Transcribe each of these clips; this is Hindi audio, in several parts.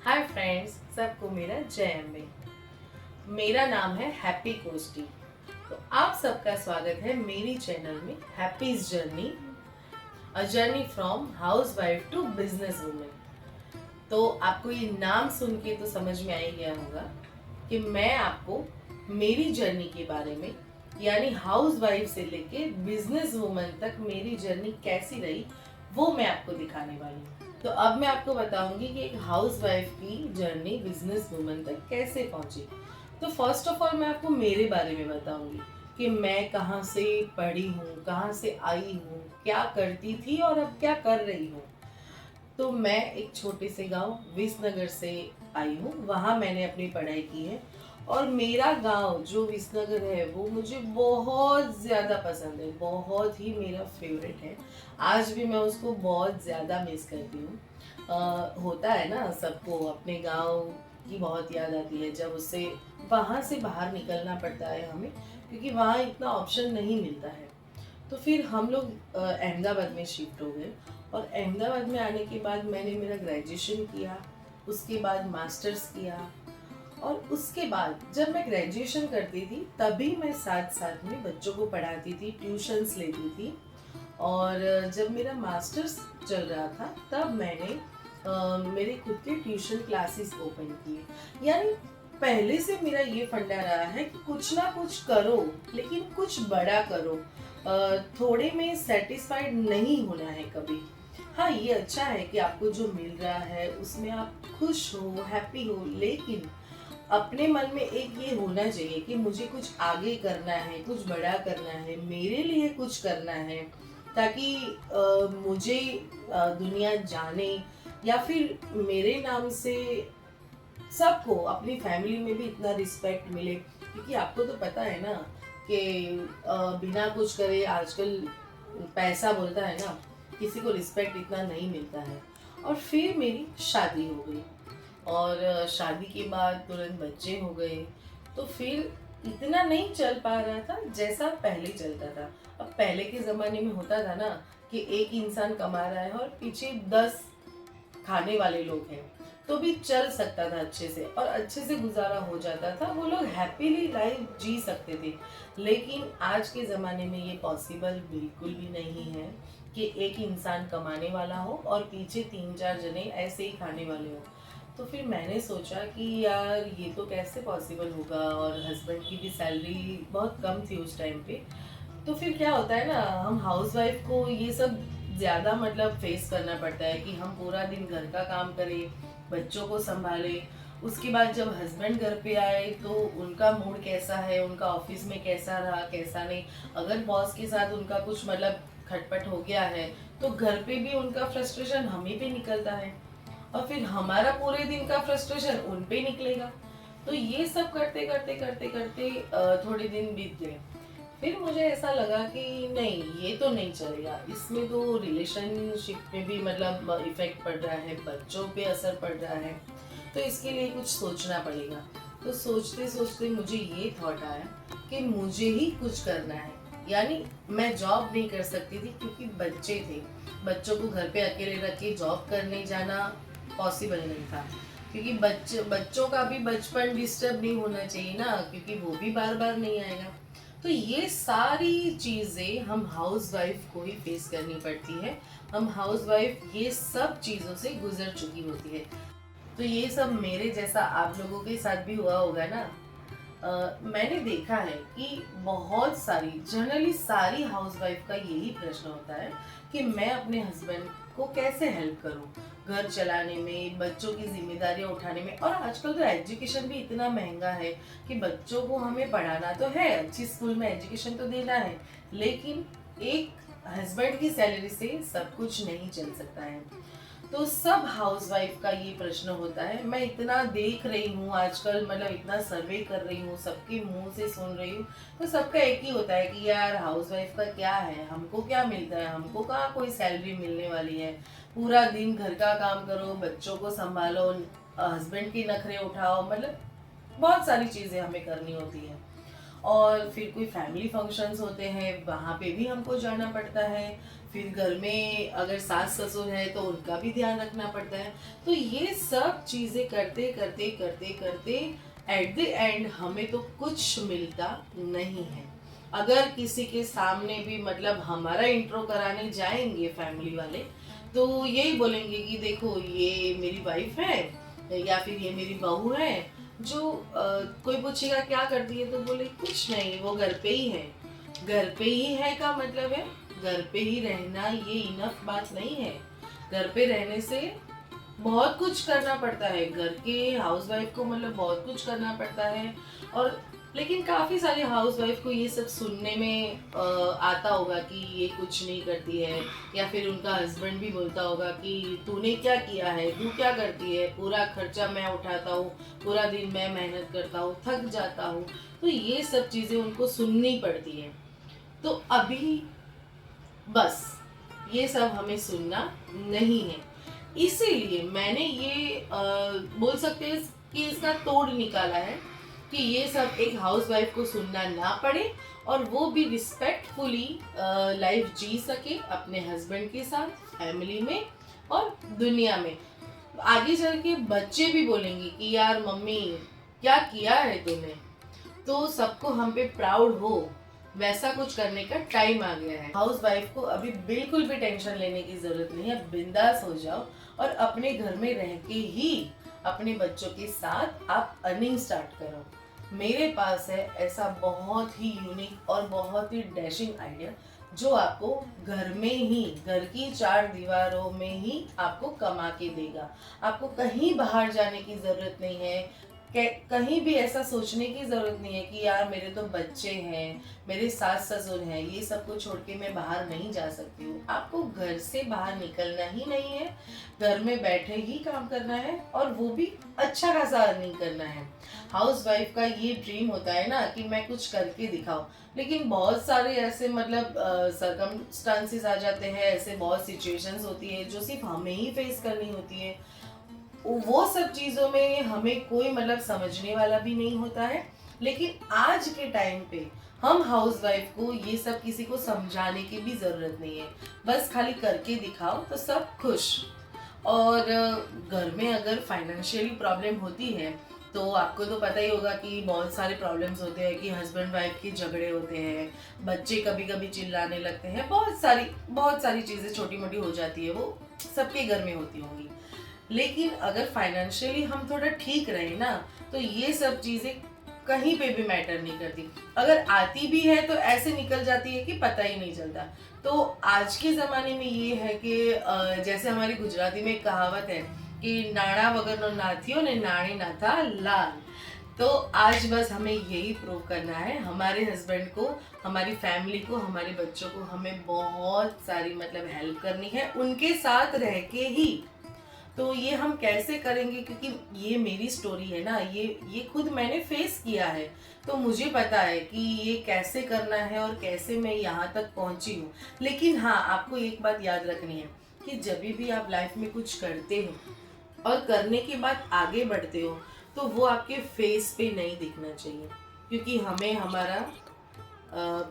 हाय फ्रेंड्स, सबको मेरा जय अम्बे। मेरा नाम है हैप्पी कोस्टी। तो आप सबका स्वागत है मेरी चैनल में Happy's journey, a journey from housewife to business women. तो आपको ये नाम सुन के तो समझ में आ ही गया होगा कि मैं आपको मेरी जर्नी के बारे में, यानी हाउस वाइफ से लेके बिजनेस वुमन तक मेरी जर्नी कैसी रही वो मैं आपको दिखाने वाली हूँ। तो अब मैं आपको बताऊंगी कि एक हाउस वाइफ की जर्नी बिजनेस वुमन तक कैसे पहुंची। तो फर्स्ट ऑफ ऑल मैं आपको मेरे बारे में बताऊंगी कि मैं कहाँ से पढ़ी हूँ, कहाँ से आई हूँ, क्या करती थी और अब क्या कर रही हूँ। तो मैं एक छोटे से गांव विसनगर से आई हूँ, वहाँ मैंने अपनी पढ़ाई की है। और मेरा गांव जो विसनगर है वो मुझे बहुत ज़्यादा पसंद है, बहुत ही मेरा फेवरेट है। आज भी मैं उसको बहुत ज़्यादा मिस करती हूँ। होता है ना, सबको अपने गांव की बहुत याद आती है जब उससे वहाँ से बाहर निकलना पड़ता है हमें, क्योंकि वहाँ इतना ऑप्शन नहीं मिलता है। तो फिर हम लोग अहमदाबाद में शिफ्ट हो गए। और अहमदाबाद में आने के बाद मैंने मेरा ग्रेजुएशन किया, उसके बाद मास्टर्स किया। और उसके बाद जब मैं ग्रेजुएशन करती थी तभी मैं साथ साथ में बच्चों को पढ़ाती थी, ट्यूशन्स लेती थी। और जब मेरा मास्टर्स चल रहा था तब मैंने मेरे खुद के ट्यूशन क्लासेस ओपन किए। यानी पहले से मेरा ये फंडा रहा है कि कुछ ना कुछ करो, लेकिन कुछ बड़ा करो। थोड़े में सेटिस्फाइड नहीं होना है कभी। हाँ, ये अच्छा है कि आपको जो मिल रहा है उसमें आप खुश हो, हैप्पी हो, लेकिन अपने मन में एक ये होना चाहिए कि मुझे कुछ आगे करना है, कुछ बड़ा करना है, मेरे लिए कुछ करना है, ताकि मुझे दुनिया जाने, या फिर मेरे नाम से सबको, अपनी फैमिली में भी इतना रिस्पेक्ट मिले। क्योंकि आपको तो पता है ना कि बिना कुछ करे आजकल पैसा बोलता है ना, किसी को रिस्पेक्ट इतना नहीं मिलता है। और फिर मेरी शादी हो गई, और शादी के बाद तुरंत बच्चे हो गए। तो फिर इतना नहीं चल पा रहा था जैसा पहले चलता था। अब पहले के ज़माने में होता था ना कि एक इंसान कमा रहा है और पीछे 10 खाने वाले लोग हैं, तो भी चल सकता था अच्छे से, और अच्छे से गुजारा हो जाता था, वो लोग हैप्पीली लाइफ जी सकते थे। लेकिन आज के ज़माने में ये पॉसिबल बिल्कुल भी नहीं है कि एक इंसान कमाने वाला हो और पीछे 3-4 जने ऐसे ही खाने वाले हो। तो फिर मैंने सोचा कि यार ये तो कैसे पॉसिबल होगा, और हस्बैंड की भी सैलरी बहुत कम थी उस टाइम पे। तो फिर क्या होता है ना, हम हाउसवाइफ को ये सब ज़्यादा मतलब फेस करना पड़ता है कि हम पूरा दिन घर का काम करें, बच्चों को संभालें। उसके बाद जब हस्बैंड घर पे आए तो उनका मूड कैसा है, उनका ऑफिस में कैसा रहा कैसा नहीं। अगर बॉस के साथ उनका कुछ मतलब खटपट हो गया है तो घर पे भी उनका फ्रस्ट्रेशन हम ही पे निकलता है, और फिर हमारा पूरे दिन का फ्रस्ट्रेशन उन पे निकलेगा। तो ये सब करते करते करते करते थोड़े दिन बीत गए। फिर मुझे ऐसा लगा कि नहीं, ये तो नहीं चलेगा, इसमें तो रिलेशनशिप में भी मतलब इफेक्ट पड़ रहा है, बच्चों पे असर पड़ रहा है। तो इसके लिए कुछ सोचना पड़ेगा। तो सोचते सोचते मुझे ये थॉट आया कि मुझे ही कुछ करना है। यानी मैं जॉब नहीं कर सकती थी क्योंकि बच्चे थे, बच्चों को घर पे अकेले रख के जॉब करने जाना पॉसिबल नहीं था। क्योंकि बच्चों का भी बचपन डिस्टर्ब नहीं होना चाहिए ना, क्योंकि वो भी बार बार नहीं आएगा। तो ये सारी चीज़ें हम हाउस वाइफ को ही फेस करनी पड़ती है। हम हाउस वाइफ ये सब चीज़ों से गुजर चुकी होती है। तो ये सब मेरे जैसा आप लोगों के साथ भी हुआ होगा ना। मैंने देखा है कि बहुत सारी, जनरली सारी हाउसवाइफ का यही प्रश्न होता है कि मैं अपने हस्बैंड को कैसे हेल्प करूं, घर चलाने में, बच्चों की जिम्मेदारियां उठाने में। और आजकल तो एजुकेशन भी इतना महंगा है कि बच्चों को हमें पढ़ाना तो है, अच्छी स्कूल में एजुकेशन तो देना है, लेकिन एक हस्बैंड की सैलरी से सब कुछ नहीं चल सकता है। तो सब हाउसवाइफ का ये प्रश्न होता है। मैं इतना देख रही हूँ आजकल, मतलब इतना सर्वे कर रही हूँ, सबके मुंह से सुन रही हूँ, तो सबका एक ही होता है कि यार हाउसवाइफ का क्या है, हमको क्या मिलता है, हमको कहाँ कोई सैलरी मिलने वाली है। पूरा दिन घर का काम करो, बच्चों को संभालो, हस्बैंड के नखरे उठाओ, मतलब बहुत सारी चीजें हमें करनी होती है। और फिर कोई फैमिली फंक्शंस होते हैं, वहाँ पे भी हमको जाना पड़ता है। फिर घर में अगर सास ससुर है तो उनका भी ध्यान रखना पड़ता है। तो ये सब चीज़ें करते करते करते करते एट द एंड हमें तो कुछ मिलता नहीं है। अगर किसी के सामने भी मतलब हमारा इंट्रो कराने जाएंगे फैमिली वाले, तो यही बोलेंगे कि देखो ये मेरी वाइफ है या फिर ये मेरी बहू है। जो कोई पूछेगा क्या करती है तो बोले कुछ नहीं, वो घर पे ही है। घर पे ही है का मतलब है घर पे ही रहना, ये इनफ बात नहीं है। घर पे रहने से बहुत कुछ करना पड़ता है, घर के हाउसवाइफ को मतलब बहुत कुछ करना पड़ता है। और लेकिन काफ़ी सारे हाउसवाइफ को ये सब सुनने में आता होगा कि ये कुछ नहीं करती है, या फिर उनका हस्बैंड भी बोलता होगा कि तूने क्या किया है, तू क्या करती है, पूरा खर्चा मैं उठाता हूँ, पूरा दिन मैं मेहनत करता हूँ, थक जाता हूँ। तो ये सब चीज़ें उनको सुननी पड़ती है। तो अभी बस ये सब हमें सुनना नहीं है। इसीलिए मैंने ये बोल सकते हैं कि इसका तोड़ निकाला है कि ये सब एक हाउसवाइफ को सुनना ना पड़े, और वो भी रिस्पेक्टफुली लाइफ जी सके अपने हस्बैंड के साथ, फैमिली में और दुनिया में। आगे चल के बच्चे भी बोलेंगे कि यार मम्मी क्या किया है तूने, तो सबको हम पे प्राउड हो, वैसा कुछ करने का टाइम आ गया है। हाउस वाइफ को अभी बिल्कुल भी टेंशन लेने की जरूरत नहीं है, बिंदास हो जाओ और अपने घर में रह के ही अपने बच्चों के साथ आप अर्निंग स्टार्ट करो। मेरे पास है ऐसा बहुत ही यूनिक और बहुत ही डैशिंग आइडिया जो आपको घर में ही, घर की चार दीवारों में ही आपको कमा के देगा। आपको कहीं बाहर जाने की जरूरत नहीं है, कहीं भी ऐसा सोचने की जरूरत नहीं है कि यार मेरे तो बच्चे हैं, मेरे सास ससुर हैं, ये सब को छोड़ के मैं बाहर नहीं जा सकती हूँ। आपको घर से बाहर निकलना ही नहीं है, घर में बैठे ही काम करना है, और वो भी अच्छा खासा अर्निंग करना है। हाउस वाइफ का ये ड्रीम होता है ना कि मैं कुछ करके दिखाऊं, लेकिन बहुत सारे ऐसे मतलब सरकमस्टांसेस आ जाते हैं, ऐसे बहुत सिचुएशंस होती है जो सिर्फ हमें ही फेस करनी होती है। वो सब चीज़ों में हमें कोई मतलब समझने वाला भी नहीं होता है। लेकिन आज के टाइम पे हम हाउसवाइफ को ये सब किसी को समझाने की भी ज़रूरत नहीं है, बस खाली करके दिखाओ तो सब खुश। और घर में अगर फाइनेंशियली प्रॉब्लम होती है तो आपको तो पता ही होगा कि बहुत सारे प्रॉब्लम्स होते हैं कि हस्बैंड वाइफ के झगड़े होते हैं, बच्चे कभी कभी चिल्लाने लगते हैं, बहुत सारी चीज़ें छोटी मोटी हो जाती है, वो सबके घर में होती होंगी। लेकिन अगर फाइनेंशियली हम थोड़ा ठीक रहे ना, तो ये सब चीज़ें कहीं पे भी मैटर नहीं करती। अगर आती भी है तो ऐसे निकल जाती है कि पता ही नहीं चलता। तो आज के ज़माने में ये है कि जैसे हमारी गुजराती में एक कहावत है कि नाणा वगरनो नाथियो ने नाणी नाथा लाल। तो आज बस हमें यही प्रूव करना है हमारे हस्बैंड को, हमारी फैमिली को, हमारे बच्चों को, हमें बहुत सारी मतलब हेल्प करनी है उनके साथ रह के ही। तो ये हम कैसे करेंगे, क्योंकि ये मेरी स्टोरी है ना, ये खुद मैंने फेस किया है, तो मुझे पता है कि ये कैसे करना है और कैसे मैं यहाँ तक पहुँची हूँ। लेकिन हाँ, आपको एक बात याद रखनी है कि जब भी आप लाइफ में कुछ करते हो और करने के बाद आगे बढ़ते हो, तो वो आपके फेस पे नहीं दिखना चाहिए, क्योंकि हमें हमारा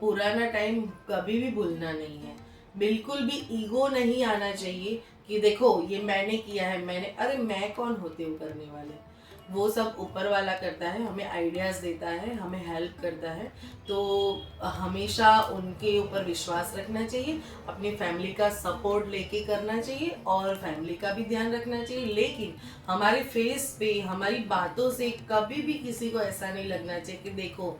पुराना टाइम कभी भी भूलना नहीं है। बिल्कुल भी ईगो नहीं आना चाहिए कि देखो ये मैंने किया है, अरे मैं कौन होते हो करने वाले। वो सब ऊपर वाला करता है, हमें आइडियाज़ देता है, हमें हेल्प करता है। तो हमेशा उनके ऊपर विश्वास रखना चाहिए, अपनी फैमिली का सपोर्ट लेके करना चाहिए और फैमिली का भी ध्यान रखना चाहिए। लेकिन हमारे फेस पे, हमारी बातों से कभी भी किसी को ऐसा नहीं लगना चाहिए कि देखो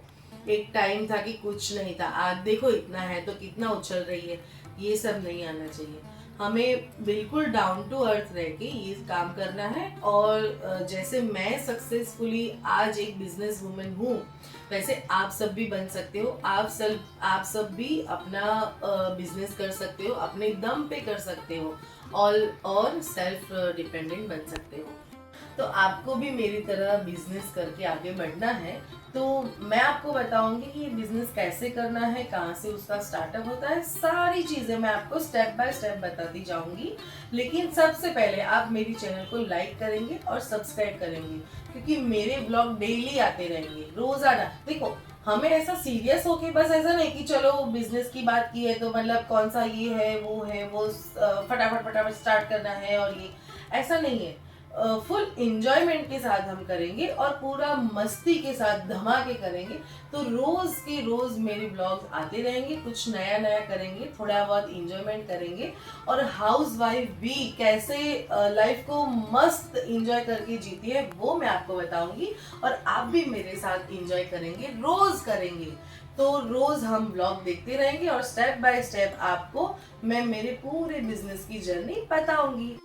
एक टाइम था कि कुछ नहीं था, आज देखो इतना है तो कितना उछल रही है। ये सब नहीं आना चाहिए। हमें बिल्कुल डाउन टू अर्थ रह के ये काम करना है। और जैसे मैं सक्सेसफुली आज एक बिजनेस वूमेन हूँ, वैसे आप सब भी बन सकते हो। आप सब भी अपना बिजनेस कर सकते हो, अपने दम पे कर सकते हो, और सेल्फ डिपेंडेंट बन सकते हो। तो आपको भी मेरी तरह बिजनेस करके आगे बढ़ना है तो मैं आपको बताऊंगी कि ये बिजनेस कैसे करना है, कहाँ से उसका स्टार्टअप होता है, सारी चीजें मैं आपको स्टेप बाय स्टेप बताती जाऊंगी। लेकिन सबसे पहले आप मेरी चैनल को लाइक करेंगे और सब्सक्राइब करेंगे, क्योंकि मेरे ब्लॉग डेली आते रहेंगे, रोजाना। देखो, हमें ऐसा सीरियस होके बस ऐसा नहीं कि चलो बिजनेस की बात की है तो मतलब कौन सा ये है वो फटाफट फटाफट स्टार्ट करना है, और ये ऐसा नहीं है। फुल इंजॉयमेंट के साथ हम करेंगे और पूरा मस्ती के साथ धमाके करेंगे। तो रोज के रोज मेरे ब्लॉग्स आते रहेंगे, कुछ नया नया करेंगे, थोड़ा बहुत इंजॉयमेंट करेंगे, और हाउस वाइफ भी कैसे लाइफ को मस्त इंजॉय करके जीती है वो मैं आपको बताऊंगी। और आप भी मेरे साथ इंजॉय करेंगे, रोज करेंगे। तो रोज हम ब्लॉग देखते रहेंगे और स्टेप बाय स्टेप आपको मैं मेरे पूरे बिजनेस की जर्नी बताऊंगी।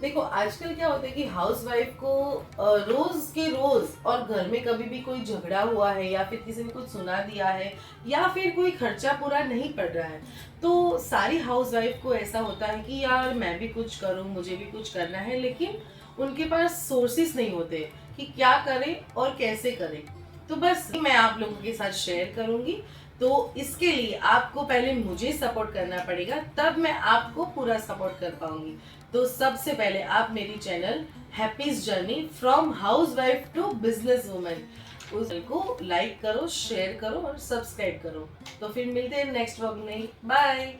देखो, आजकल क्या होता है कि हाउसवाइफ को रोज के रोज, और घर में कभी भी कोई झगड़ा हुआ है या फिर किसी ने कुछ सुना दिया है या फिर कोई खर्चा पूरा नहीं पड़ रहा है, तो सारी हाउसवाइफ को ऐसा होता है कि यार मैं भी कुछ करूं, मुझे भी कुछ करना है, लेकिन उनके पास सोर्सेस नहीं होते कि क्या करें और कैसे करें। तो बस मैं आप लोगों के साथ शेयर करूंगी। तो इसके लिए आपको पहले मुझे सपोर्ट करना पड़ेगा, तब मैं आपको पूरा सपोर्ट कर पाऊंगी। तो सबसे पहले आप मेरी channel Happy's journey from housewife to business women उसको लाइक करो, शेयर करो और सब्सक्राइब करो। तो फिर मिलते हैं नेक्स्ट व्लॉग में। बाय।